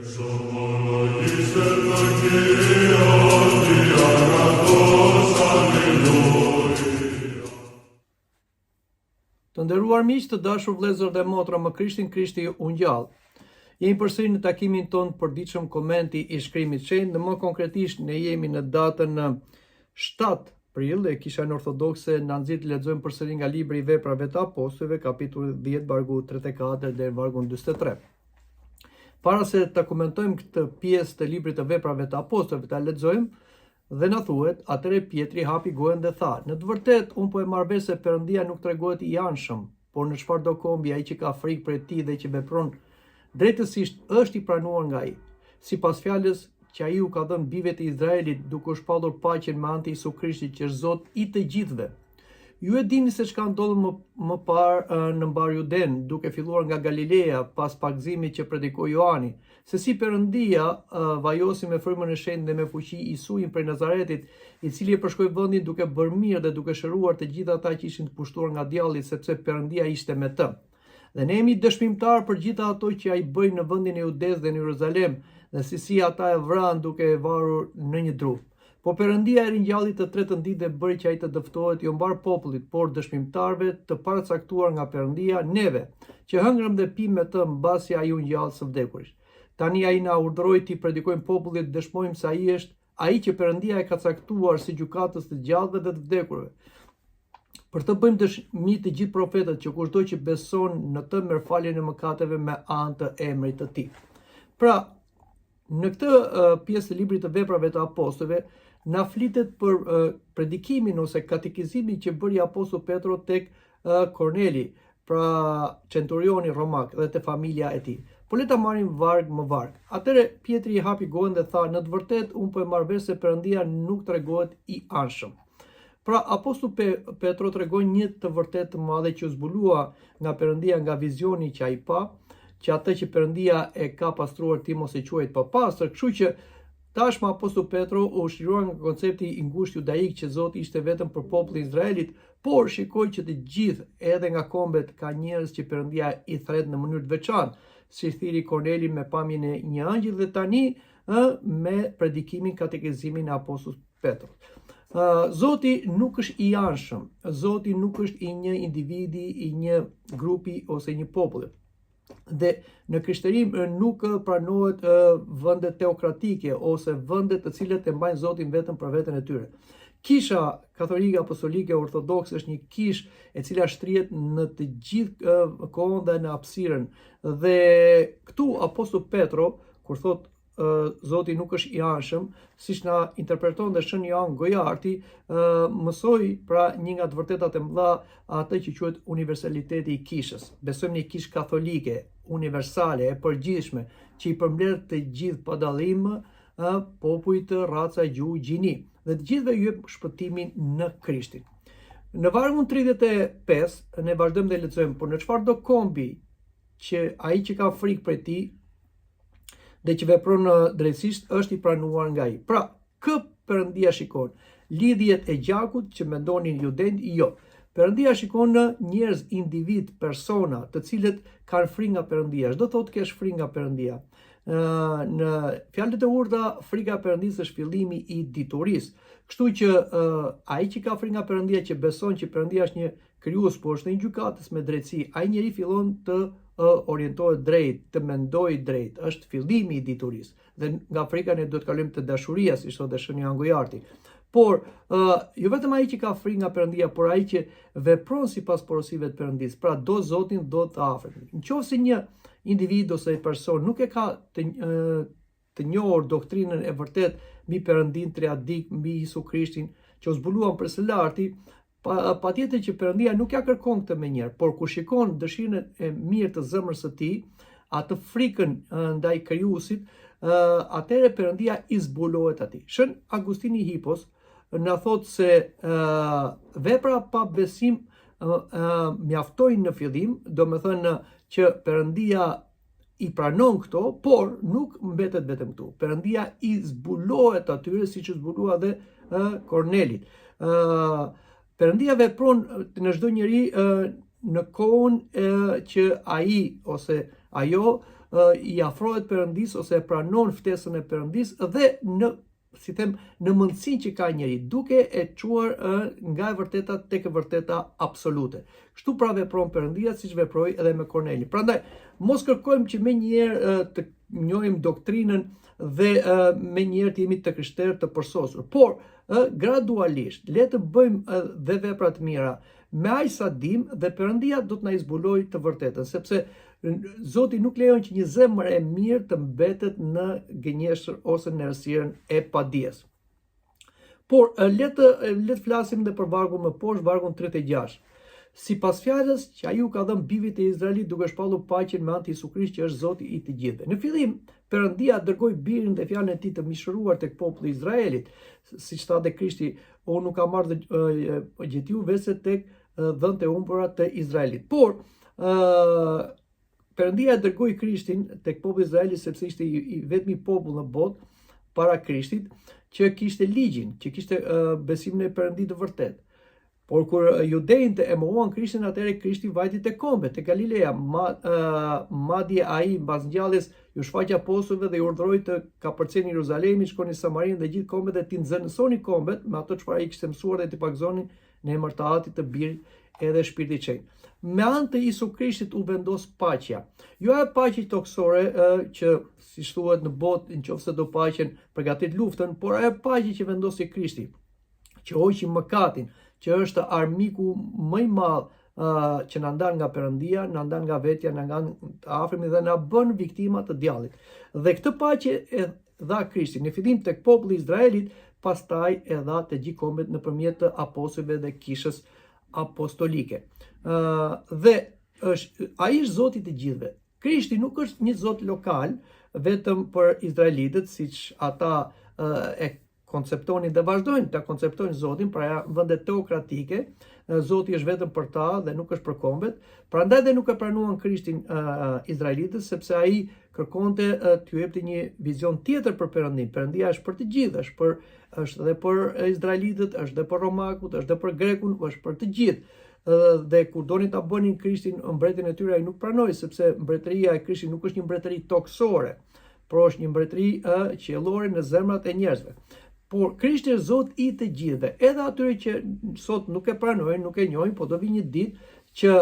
Të nderuar miq, të dashur vëllezër dhe motra më Krishti u ngjall. Jemi përsëri në takimin ton të përditshëm komenti i shkrimit shenjtë, dhe më konkretisht ne jemi në datën 7 prill e Kishën Ortodokse na nxit të lexojmë përsëri nga libri i Veprave të Apostujve, kapitulli 10, vargu 34 deri vargu 43. Para se ta komentojmë këtë pjesë të librit të Veprave të Apostujve, ta lexojmë dhe na thuhet, atëre Pietri hapi gojën dhe tha: "Në të vërtetë unë po e marr vesh se Perëndia nuk tregohet i anshëm, por në çfarëdo kombi ai që ka frikë për ti dhe që vepron drejtësisht është i pranuar nga ai, sipas fjalës që ai u ka dhënë bijve të Izraelit, duke u shpallur paqen me anë të Jesu Krishtit, që është Zot i të gjithëve. Ju e dini se çka ndodhi më parë në mbar Juden, duke filluar nga Galilea pas pagëzimit që predikoi Johani, se si Perëndia vajosi me frymën e shenjtë dhe me fuqi Isuin prej Nazaretit, i cili e përshkoi vendin duke bërë mirë dhe duke shëruar të gjithë ata që ishin të pushtuar nga djalli, sepse Perëndia ishte me të. Dhe ne jemi dëshmimtar për gjitha ato që ai bëi në vendin e Judes dhe në Jeruzalem, dhe si ata e vranë duke e varur në një dru. Po Perëndia e ringjalli të tretën ditë dhe bëri që ai të dëftohet jo mbar popullit, por dëshmimtarve të paracaktuar nga Perëndia, neve, që hëngrëm dhe pim me të mbasi ai u ngjall së vdekurit. Tani ai na urdhëroi të predikojmë popullit, dëshmojmë se ai është ai që Perëndia e ka caktuar si gjykatës të gjallëve dhe të vdekurve. Për të bëjmë dëshmi të gjithë profetët që kushdo që beson në të merr faljen e mëkateve me anë të emrit të tij." Pra, në këtë pjesë të librit të Veprave të Apostujve na flitet për predikimin ose katekizimin që bëri apostulli Petro tek Korneli, pra centurioni romak dhe te familja e tij. Po le ta marrim varg më varg. Atëre Pietri i hapi gojën dhe tha: "Në të vërtetë unë po e marr vesh se Perëndia nuk tregohet i anshëm." Pra, apostulli Petro tregon një të vërtetë të madhe që u zbulua nga Perëndia nga vizioni që ai pa, që atë që Perëndia e ka pastruar ti mos e quajt pa pastër, kështu që tashmë apostulli Petro u shliruar nga koncepti i ngushtë judaik që Zoti ishte vetëm për popullin e Izraelit, por shikoi që të gjithë, edhe nga kombet, ka njerëz që Perëndia i thret në mënyrë të veçantë, si thiri Korneli me pamjen e një angjëll dhe tani me predikimin, katekizimin e apostullit Petro. Zoti nuk është i anshëm, Zoti nuk është i një individi, i një grupi ose një populli. Dhe në krishterim nuk pranohet vende teokratike ose vende të cilët e mbajnë Zotin vetëm për veten e tyre. Kisha katolike, apostolike, ortodokse është një kishë e cila shtrihet në të gjithë kohën dhe në hapësirën. Dhe këtu apostulli Petro, kur thot Zoti nuk është i anshëm, siç na interpreton dhe Shën Joan Gojarti, mësoi pra një nga të vërtetat e mëdha, atë që quhet universaliteti i kishës. Besojmë një kishë katolike, universale, e përgjithshme, që i përmbledh të gjithë pa dallim, popujt, raca, gjuhë, gjini, dhe të gjithëve ju jep shpëtimin në Krishtin. Në vargun 35 ne vazhdojmë dhe lexojmë: "Por në çfarëdo kombi që ai që ka frikë prej tij dhe që vepron drejtësisht është i pranuar nga ai." Pra, kë Perëndia shikon? Lidhjet e gjakut që mendonin judenët? Jo. Perëndia shikon në njerëz, individ, persona, të cilët kanë frikë nga Perëndia. Çdo thotë kesh frikë nga Perëndia. Në fjalët e urta, frika e Perëndisë është fillimi i diturisë. Kështu që ai që ka frikë nga Perëndia, që beson që Perëndia është një krijues, por është një gjykatës me drejtësi, ai njeri fillon të orientohet drejt, të mendoj drejt, është fillimi i diturisë. Dhe nga frika ne duhet kalojmë të dashuria, si thotë Shën Joan Gojarti. Por jo vetëm ai që ka frikë nga Perëndia, por ai që vepron sipas porosive të Perëndisë, pra do Zotin, do të afërm. Nëse një individ ose person nuk e ka të njohur doktrinën e vërtet mbi Perëndin triadik, mbi Jezu Krishtin, që u zbuluan për së larti, patjetër që Perëndia nuk ja kërkon këtë me njerë, por kur shikon dëshirën e mirë të zemrës së tij, atë frikën ndaj krijuesit, atëherë Perëndia i zbulohet atij. Shën Agustini Hipos na thotë se vepra pa besim mjaftojnë në fillim, do me thënë që Perëndia i pranon këto, por nuk mbetet vetëm këtu. Perëndia i zbulohet atyre, siç u zbulua dhe Kornelit. Perëndia vepron në çdo njeri në kohën që ai ose ajo i afrohet Perëndis ose e pranon ftesën e Perëndis dhe në mundësinë që ka njeri, duke e çuar nga e vërteta tek e vërteta absolute. Kështu pra vepron Perëndia siç veproi edhe me Kornelin. Prandaj mos kërkojmë që menjëherë të njohim doktrinën dhe menjëherë të jemi të krishterë të përsosur, por gradualisht le të bëjmë dhe vepra të mira me aq sa dim dhe Perëndia do të na zbulojë të vërtetën, sepse Zoti nuk lejon që një zemër e mirë të mbetet në gënjeshtër ose në errësirën e padijes. Por le të flasim edhe për vargun më poshtë, vargun 36. Sipas fjalës që ai u ka dhënë bijve të Izraelit duke shpallur paqen me anë të Jesu Krisht që është Zoti i të gjithëve. Në fillim Perëndia dërgoi birin dhe fjalën e tij të mishëruar tek populli i Izraelit, siç tha dhe Krishti, unë nuk kam marrë gjetju vese tek dhënët e humbura të Izraelit. Por Perëndia e dërgoi Krishtin tek populli i Izraelit sepse ishte i vetmi popull në botë para Krishtit që kishte ligjin, që kishte besimin e Perëndisë të vërtetë. Por kur judejt e mohuan Krishtin, atëherë Krishti vajti te kombe, te Galilea, madje ai mbas ngjalljes ju shfaqi apostujve dhe i urdhëroi të kapërceni Jeruzalemin, shkonin në Samarinë dhe gjithë kombet dhe t'i nxënësoni kombet me ato çfarë ai kishte mësuar dhe t'i pagzonin në emër të Atit, të Birit edhe Shpirtit të Shenjtë. Me anë të Jesu Krishtit u vendos paqja. Jo ajo paqe toksore që si thuhet në botë, nëse do paqen përgatit luftën, por ajo paqe që vendosi Krishti, që hoqi mëkatin, që është armiku më i madh që na ndan nga Perëndia, na ndan nga vetja, na ndan të afërmi dhe na bën viktima të djallit. Dhe këtë paqe e dha Krishti në fillim tek populli i Izraelit, pastaj e dha te gjithë kombet nëpërmjet të apostujve dhe kishës apostolike. Dhe ai është Zoti i të gjithëve. Krishti nuk është një Zot lokal vetëm për izraelitët, siç ata e konceptonin dhe vazhdojnë të konceptojnë Zotin, pra vende teokratike, Zoti është vetëm për ta dhe nuk është për kombet, prandaj dhe nuk e pranuan Krishtin izraelitët, sepse ai kërkonte t'ju jepte një vizion tjetër për Perëndin. Perëndia është për të gjithë, është edhe për izraelitët, është edhe për romakut, është edhe për grekun, është për të gjithë. Dhe kur donin ta bënin Krishtin mbretin e tyre, ai nuk pranoi, sepse mbretëria e Krishtit nuk është një mbretëri toksore, por është një mbretëri qiellore në zemrat e njerëzve. Por Krishti është Zot i të gjithëve, edhe atyre që sot nuk e pranojnë, nuk e njohin, po do vi një ditë që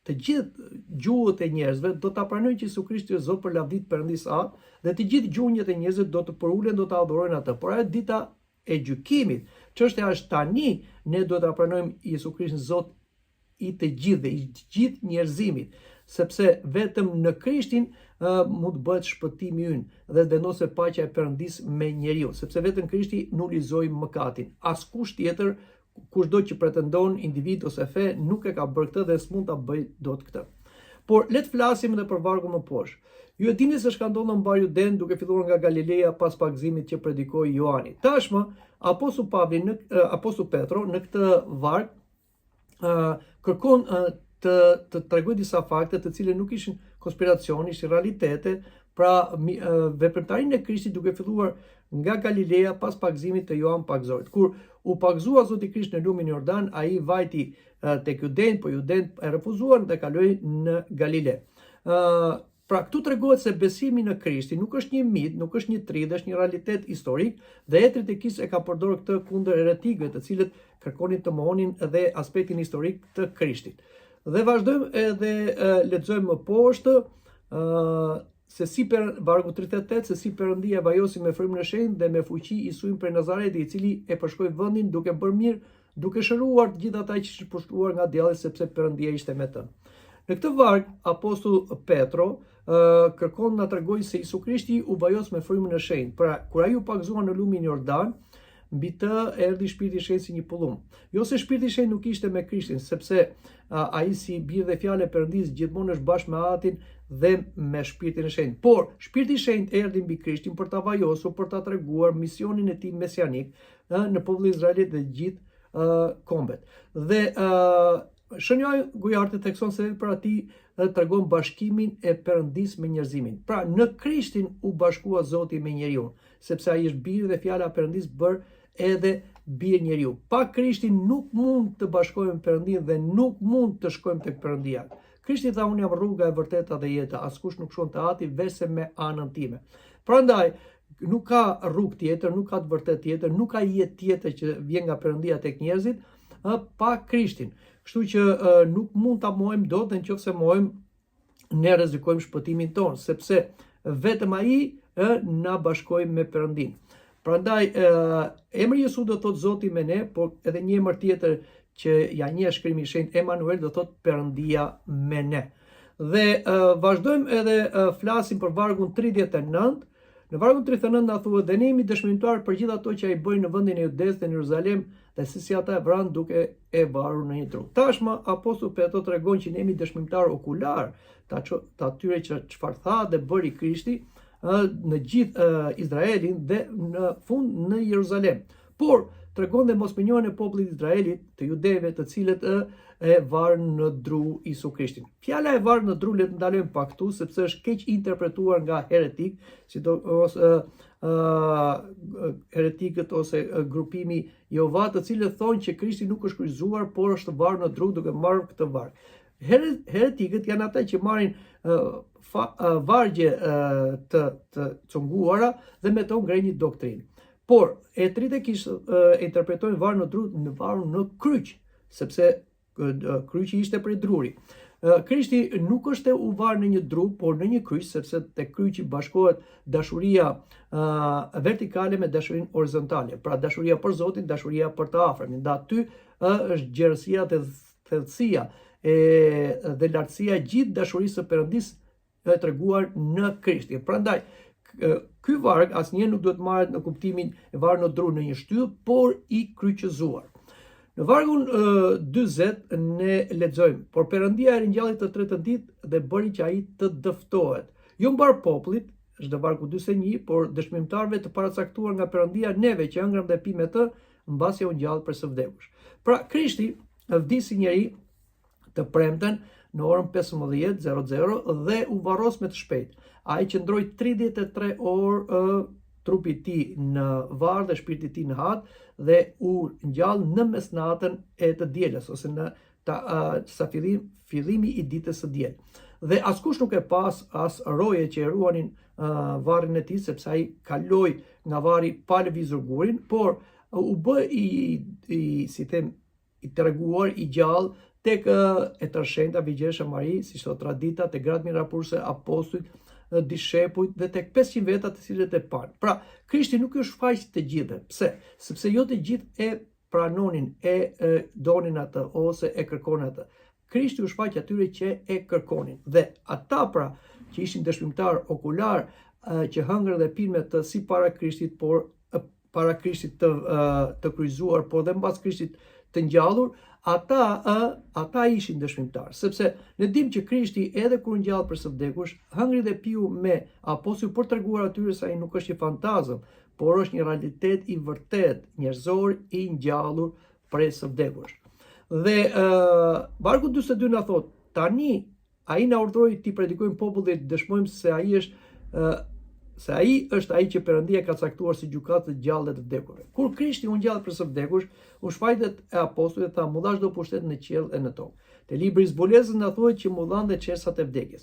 të gjithë gjuhët e njerëzve do ta pranojnë që Jesu Krishti është Zot për lavdit Perëndisë Atë, dhe të gjithë gjuhët e njerëzve do të përulen, do ta adhurojnë atë. Por ajo dita e gjykimit, çështja është tani ne do ta pranojmë Jesu Krishtin Zot i të gjithëve, i gjithë njerëzimit, sepse vetëm në Krishtin mund të bëhet shpëtimi ynë dhe vendoset paqja e Perëndisë me njeriu, sepse vetëm Krishti nulizoi mëkatin. Askush tjetër, kushdo që pretendon individ ose fe, nuk e ka bërë këtë dhe s'mund ta bëjë dot këtë. Por le të flasim edhe për vargun më poshtë. Ju e dini se çka ndodhi në Bar Juden duke filluar nga Galilea pas pagëzimit që predikoi Johani. Tashmë apostull Petro në këtë varg kërkon të tregoj disa fakte të cilët nuk ishin konspiracione, ishin realitete, pra veprimtarinë e Krishtit duke filluar nga Galilea pas pagëzimit të Johan Pagëzorit. Kur u pagëzua Zoti Krisht në lumin Jordan, ai vajti tek Judejt, po Judejt e refuzuan dhe kaloi në Galile. Pra këtu tregohet se besimi në Krishtin nuk është një mit, nuk është një tridh, është një realitet historik dhe etrit e Krishtit e ka përdorur këtë kundër heretikëve, të cilët kërkonin të mohonin edhe aspektin historik të Krishtit. Dhe vazhdojmë edhe lexojmë më poshtë se si vargu 38, se si Perëndia vajosi me frymën e shenjtë dhe me fuqi Isuin prej Nazaretit, i cili e përshkoi vendin duke bërë mirë, duke shëruar të gjithë ata që ishin pushtuar nga djalli, sepse Perëndia ishte me të. Në këtë varg apostull Petro kërkon na tregojë se Isu Krishti u vajos me frymën e shenjtë. Pra kur ai u pagëzua në lumin Jordan, mbi të erdhi Shpirti i Shenjtë si një pullum. Jo se Shpirti i Shenjtë nuk ishte me Krishtin, sepse ai si bie dhe fjalë e Perëndisë gjithmonë është bashkë me Atin dhe me Shpirtin e Shenjtë. Por Shpirti i Shenjtë erdhi mbi Krishtin për ta vajosur, për ta treguar misionin e tij mesianik në popullin e Izraelit dhe gjithë kombet. Dhe shënjoj Gujarte thekson se për ati tregon bashkimin e Perëndisë me njerëzimin. Pra në Krishtin u bashkua Zoti me njeriu, sepse ai është biri dhe fjala e Perëndisë bër edhe bir njeriu. Pa Krishtin nuk mund të bashkohemi me Perëndin dhe nuk mund të shkojmë tek Perëndia. Krishti tha, unë jam rruga e vërteta dhe jeta, askush nuk shkon te Ati veçse me anën time. Prandaj nuk ka rrugë tjetër, nuk ka të vërtetë tjetër, nuk ka jetë tjetër që vjen nga Perëndia tek njerëzit pa Krishtin. Kështu që nuk mund ta mohojmë dot, nëse mohojmë ne rrezikojmë shpëtimin ton, sepse vetëm ai na bashkoi me Perëndin. Prandaj emri Jesu do thot Zoti me ne, por edhe një emër tjetër që ja njeh Shkrimi i Shenjtë, Emanuel, do thot Perëndia me ne. Dhe vazhdojmë edhe flasim për vargun 39. Në vargun 39 na thuhet, dhe ne jemi dëshmitar për gjithë ato që ai bëi në vendin e Judes dhe në Jeruzalem, dhe se si ata e vranë duke e varur në një tru. Tashmë apostulli Petro tregon që ne jemi dëshmitar okular të atyre që çfarë tha dhe bëri Krishti në gjithë Izraelin dhe në fund në Jeruzalem. Por tregon dhe mosmenjohen e popullit Izraelit, të judeve, të cilët e varën në dru Isu Krishtin. Fjala e varë në dru le të ndalojmë pak këtu, sepse është keq interpretuar nga heretik, sidomos heretikët ose grupimi Jehova, të cilët thonë që Krishti nuk është kryqëzuar, por është varë në dru duke marrë këtë varë. Heretikët janë ata që marrin vargje të cunguara dhe me to ngrenë një doktrinë. Por etrit e interpretojnë varë në dru në varë në kryq, sepse kryqi ishte prej druri. Krishti nuk është u varë në një dru, por në një kryq, sepse te kryqi bashkohet dashuria vertikale me dashurinë horizontale. Pra dashuria për Zotin, dashuria për të afërmin. Nda aty është gjerësia dhe thellësia dhe lartësia gjithë dashurisë së Perëndis e treguar në Krishtin. Prandaj ky varg asnjëherë nuk duhet marret në kuptimin e varë në dru në një shtyllë, por i kryqëzuar. Në vargun 40 ne lexojmë, por Perëndia e ringjalli të tretën ditë dhe bëri që ai të dëftohet. Jo mbar popullit, është në vargu 41, por dëshmimtarëve të paracaktuar nga Perëndia, neve që ëngrëm dhe pim me të, mbasi u ngjall për së vdekush. Pra Krishti vdisi njeri të premten në orën 15:00 dhe u varros me të shpejtë. Ai qëndroi 33 orë trupi i tij në varr dhe shpirti i tij në hat dhe u ngjall në mesnatën e të dielës ose në sa fillimi i ditës së diel. Dhe askush nuk e pas as roje që e ruanin varrin e tij, sepse ai kaloi nga varri pa lëvizur gurin, por u bë i treguar i gjallë tek e tërshenjta Vigjesha Mari, si sot tradita, tek gratë mirakurse apostujt, dishepujt dhe tek 500 veta të cilët e pan. Pra, Krishti nuk është shfaq të gjithë. Pse? Sepse jo të gjithë e pranonin, e donin atë ose e kërkonin atë. Krishti u shfaq atyre që e kërkonin. Dhe ata pra që ishin dëshmimtar okular, që hëngrën dhe pinë me të si para Krishtit, por para Krishtit të kryqëzuar, por dhe mbas Krishtit të ngjallur, ata ishin dëshmimtar, sepse ne dimë që Krishti edhe kur ngjall për së vdekush, hëngri dhe piu me apostujt për treguar atyre se ai nuk është një fantazëm, por është një realitet i vërtet njerëzor i ngjallur për së vdekush. Dhe vargu 42 na thot, tani ai na urdhëroi ti predikojmë popullit, dëshmojmë se ai është ai që Perëndia ka caktuar si gjykatë të gjallë dhe të vdekurve. Kur Krishti u ngjall për së vdekush, u shfaqet e apostujve tha, mu dha çdo pushtet në qiell e në tokë. Te libri i zbulesës na thuhet që mu dhan dhe çelësat e vdekjes.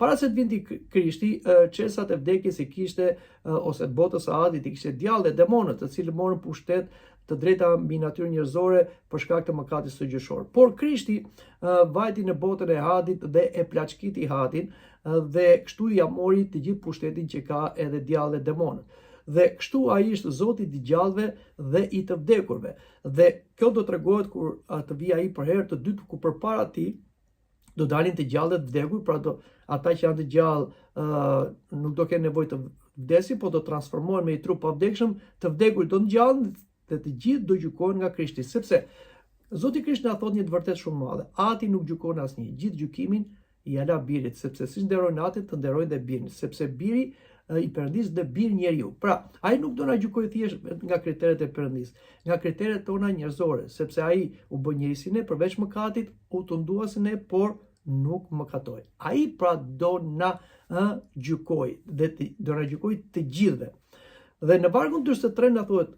Para se të vinte Krishti, çelësat e vdekjes i kishte ose të botës së Adit i kishte djallë dhe demonët, të cilët morën pushtet të drejta mbi natyrën njerëzore për shkak të mëkatit së gjyqësor. Por Krishti vajti në botën e Hadit dhe e plaçkiti Hadin dhe kështu ja mori të gjithë pushtetin që ka edhe djallë dhe demonët. Dhe kështu ai është Zoti i gjallëve dhe i të vdekurve. Dhe kjo do tregohet kur të vijë ai për herë të dytë, ku përpara tij do dalin të gjallë dhe të vdekur, pra ata që janë të gjallë nuk do kenë nevojë të vdesin, por do transformohen me një trup pa vdekshëm, të vdekur do ngjallen dhe të gjithë do gjykohen nga Krishti, sepse Zoti Krisht na thot një të vërtetë shumë madhe. Ati nuk gjykon asnjë, gjithë gjykimin i ala birit, sepse si nderojnë atin të nderojnë dhe birin, sepse biri i Perëndis dhe bir njeriu. Pra, ai nuk do na gjykojë thjesht nga kriteret e Perëndis, nga kriteret tona njerëzore, sepse ai u bë njeri si ne, përveç mëkatit, u tundua si ne, por nuk mëkatoi. Ai pra do na gjykojë dhe do na gjykojë të gjithëve. Dhe në vargun 43 na thuhet,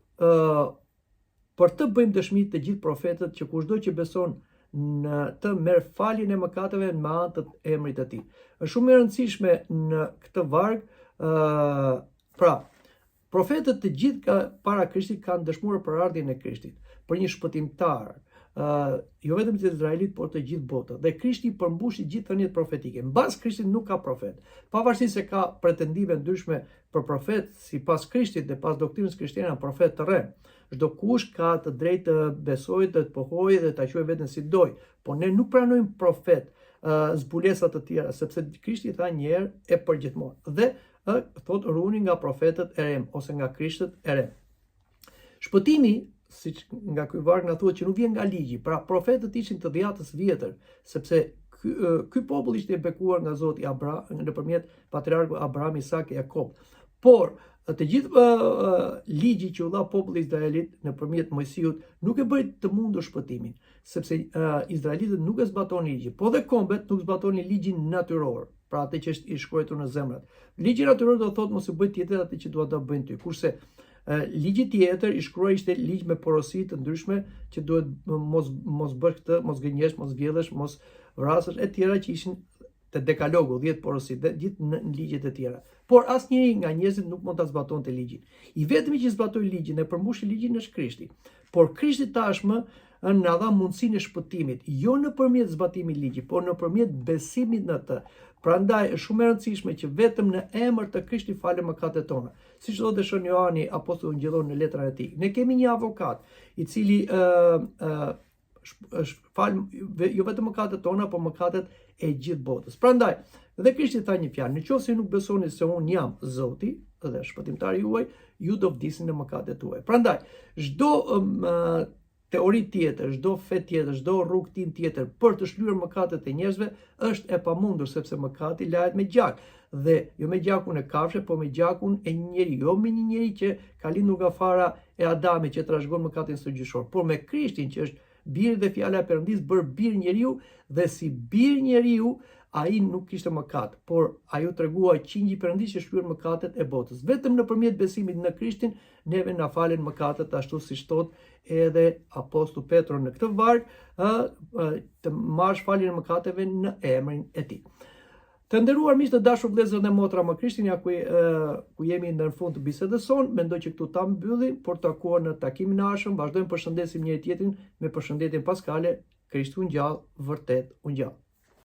për të bëjmë dëshmi të gjithë profetët që kushdo që beson në të merr faljen e mëkateve me anë të emrit të tij. Është shumë e rëndësishme në këtë varg, pra, profetët të gjithë para Krishtit kanë dëshmuar për ardhjen e Krishtit, për një shpëtimtar, jo vetëm të Izraelit, por të gjithë botës. Dhe Krishti përmbushi gjithë thëniet profetike. Mbas Krishtit nuk ka profet. Pavarësisht se ka pretendime ndryshme për profet, sipas Krishtit dhe pas doktrinës krishtiane, profet të rënë. Çdo kush ka të drejtë të besojë, të pohojë dhe ta quajë veten si doj. Po ne nuk pranojmë profet zbulesa të tjera, sepse Krishti tha një herë e përgjithmonë. Dhe thot ruani nga profetët e rem ose nga krishtet e rem. Shpëtimi, siç nga ky varg na thuhet që nuk vjen nga ligji, pra profetët ishin të dhjatës vjetër, sepse ky popull ishte bekuar nga Zoti nëpërmjet patriarkut Abraham, Isak e Jakob. Por të gjithë ligji që u dha popullit Izraelit nëpërmjet Mojsiut nuk e bëri të mundur shpëtimin, sepse izraelitët nuk e zbatonin ligjin, po dhe kombet nuk zbatonin ligjin natyror, pra atë që është i shkruar në zemrat. Ligji natyror do thotë mos e bëj tjetër atë që dua ta bëjnë ty. Kurse ligji tjetër i shkruar ishte ligj me porosi të ndryshme që duhet mos bësh këtë, mos gënjesh, mos vjedhësh, mos vrasësh e tjera që ishin te dekalogu, 10 porosi, dhe gjithë në ligjet e tjera. Por asnjëri nga njerëzit nuk mund ta zbatonte ligjin. I vetmi që zbatoi ligjin e përmbushi ligjin është Krishti. Por Krishti tashmë na dha mundësinë e shpëtimit, jo nëpërmjet zbatimit ligjit, por nëpërmjet besimit në të. Prandaj është shumë e rëndësishme që vetëm në emër të Krishtit falen mëkatet tona. Siç thotë Shën Johani, apostulli ngjellor në letrën e tij. Ne kemi një avokat i cili fal jo vetëm mëkatet tona, por mëkatet e gjithë botës. Prandaj, dhe Krishti tha një fjalë: "Nëse nuk besoni se unë jam Zoti dhe shpëtimtari juaj, ju do vdisni në mëkatet tuaja." Prandaj, çdo teori tjetër, çdo fe tjetër, çdo rrugtim tjetër për të shlyer mëkatet e njerëzve është e pamundur, sepse mëkati lahet me gjak, dhe jo me gjakun e kafshë, po me gjakun e një njeriu, jo me një njeri që ka lindur nga fara e Adamit që trashëgon mëkatin së gjyshor, por me Krishtin që është biri dhe fjala e Perëndis bërë bir njeriu, dhe si bir njeriu ai nuk kishte mëkat, por ai u tregua qingji i Perëndis që shlyer mëkatet e botës. Vetëm nëpërmjet besimit në Krishtin neve na falen mëkatet, ashtu siç thot edhe apostulli Petro në këtë varg, të marrësh faljen e mëkateve në emrin e tij. Të nderuar miq të dashur vëllezër dhe motra më Krishtin, ja ku jemi në fund të bisedës sonë, mendoj që këtu ta mbyllim, por takuar në takimin e ardhshëm, vazhdojmë përshëndesim njëri tjetrin me përshëndetjen paskale: Krishti u ngjall, vërtet u ngjall.